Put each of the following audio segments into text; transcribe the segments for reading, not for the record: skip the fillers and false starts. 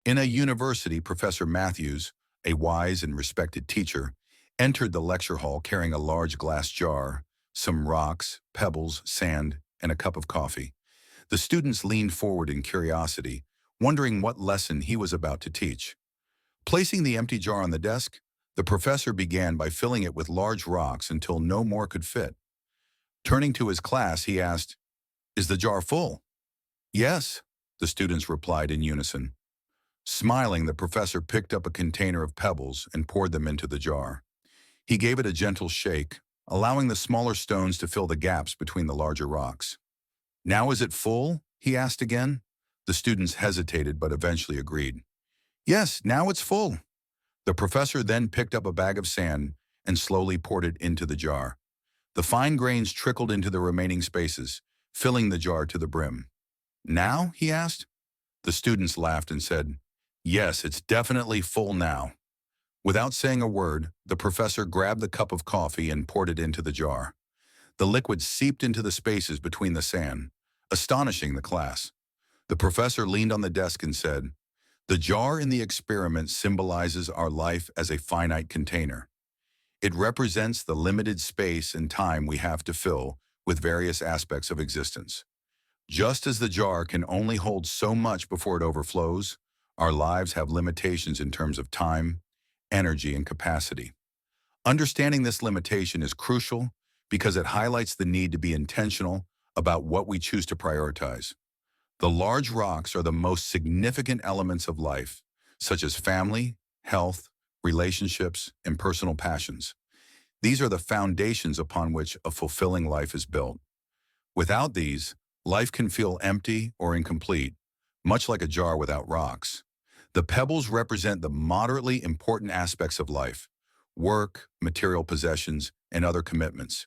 In a university, Professor Matthews, a wise and respected teacher, entered the lecture hall carrying a large glass jar, some rocks, pebbles, sand, and a cup of coffee. The students leaned forward in curiosity, wondering what lesson he was about to teach. Placing the empty jar on the desk, the professor began by filling it with large rocks until no more could fit. Turning to his class, he asked, "Is the jar full?" "Yes," the students replied in unison. Smiling, the professor picked up a container of pebbles and poured them into the jar. He gave it a gentle shake, allowing the smaller stones to fill the gaps between the larger rocks. "Now is it full?" he asked again. The students hesitated but eventually agreed. "Yes, now it's full." The professor then picked up a bag of sand and slowly poured it into the jar. The fine grains trickled into the remaining spaces, filling the jar to the brim. "Now?" he asked. The students laughed and said, "Yes, it's definitely full now." Without saying a word, the professor grabbed the cup of coffee and poured it into the jar. The liquid seeped into the spaces between the sand, astonishing the class. The professor leaned on the desk and said, "The jar in the experiment symbolizes our life as a finite container. It represents the limited space and time we have to fill with various aspects of existence. Just as the jar can only hold so much before it overflows, our lives have limitations in terms of time, energy, and capacity. Understanding this limitation is crucial because it highlights the need to be intentional about what we choose to prioritize. The large rocks are the most significant elements of life, such as family, health, relationships, and personal passions. These are the foundations upon which a fulfilling life is built. Without these, life can feel empty or incomplete, much like a jar without rocks. The pebbles represent the moderately important aspects of life: work, material possessions, and other commitments.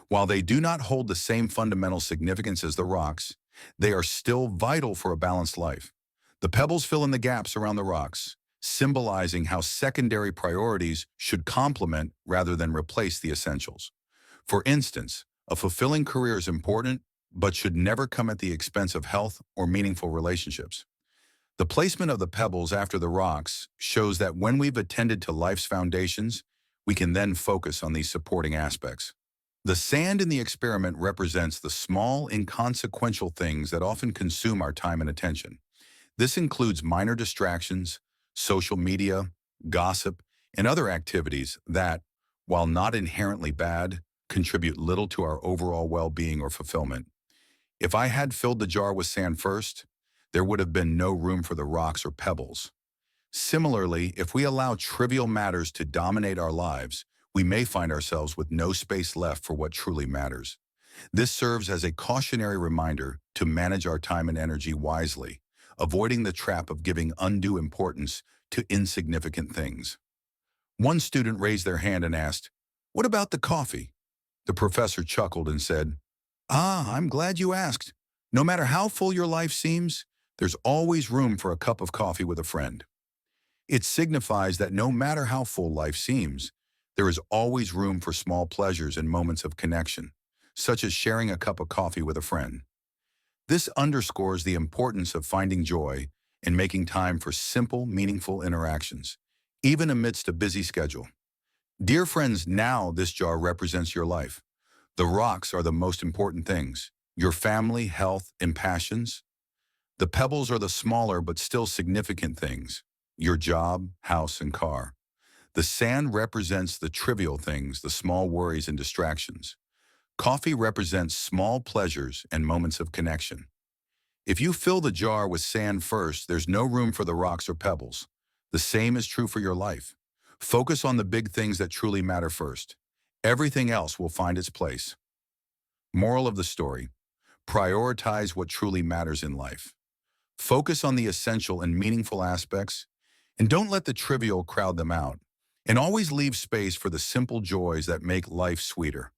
While they do not hold the same fundamental significance as the rocks, they are still vital for a balanced life. The pebbles fill in the gaps around the rocks, symbolizing how secondary priorities should complement rather than replace the essentials. For instance, a fulfilling career is important, but should never come at the expense of health or meaningful relationships. The placement of the pebbles after the rocks shows that when we've attended to life's foundations, we can then focus on these supporting aspects. The sand in the experiment represents the small, inconsequential things that often consume our time and attention. This includes minor distractions, social media, gossip, and other activities that, while not inherently bad, contribute little to our overall well-being or fulfillment. If I had filled the jar with sand first, there would have been no room for the rocks or pebbles. Similarly, if we allow trivial matters to dominate our lives, we may find ourselves with no space left for what truly matters. This serves as a cautionary reminder to manage our time and energy wisely, avoiding the trap of giving undue importance to insignificant things. One student raised their hand and asked, "What about the coffee?" The professor chuckled and said, "Ah, I'm glad you asked. No matter how full your life seems, there's always room for a cup of coffee with a friend." It signifies that no matter how full life seems, there is always room for small pleasures and moments of connection, such as sharing a cup of coffee with a friend. This underscores the importance of finding joy and making time for simple, meaningful interactions, even amidst a busy schedule. Dear friends, now this jar represents your life. The rocks are the most important things: your family, health, and passions. The pebbles are the smaller but still significant things: your job, house, and car. The sand represents the trivial things, the small worries and distractions. Coffee represents small pleasures and moments of connection. If you fill the jar with sand first, there's no room for the rocks or pebbles. The same is true for your life. Focus on the big things that truly matter first. Everything else will find its place. Moral of the story: prioritize what truly matters in life. Focus on the essential and meaningful aspects, and don't let the trivial crowd them out. And always leave space for the simple joys that make life sweeter.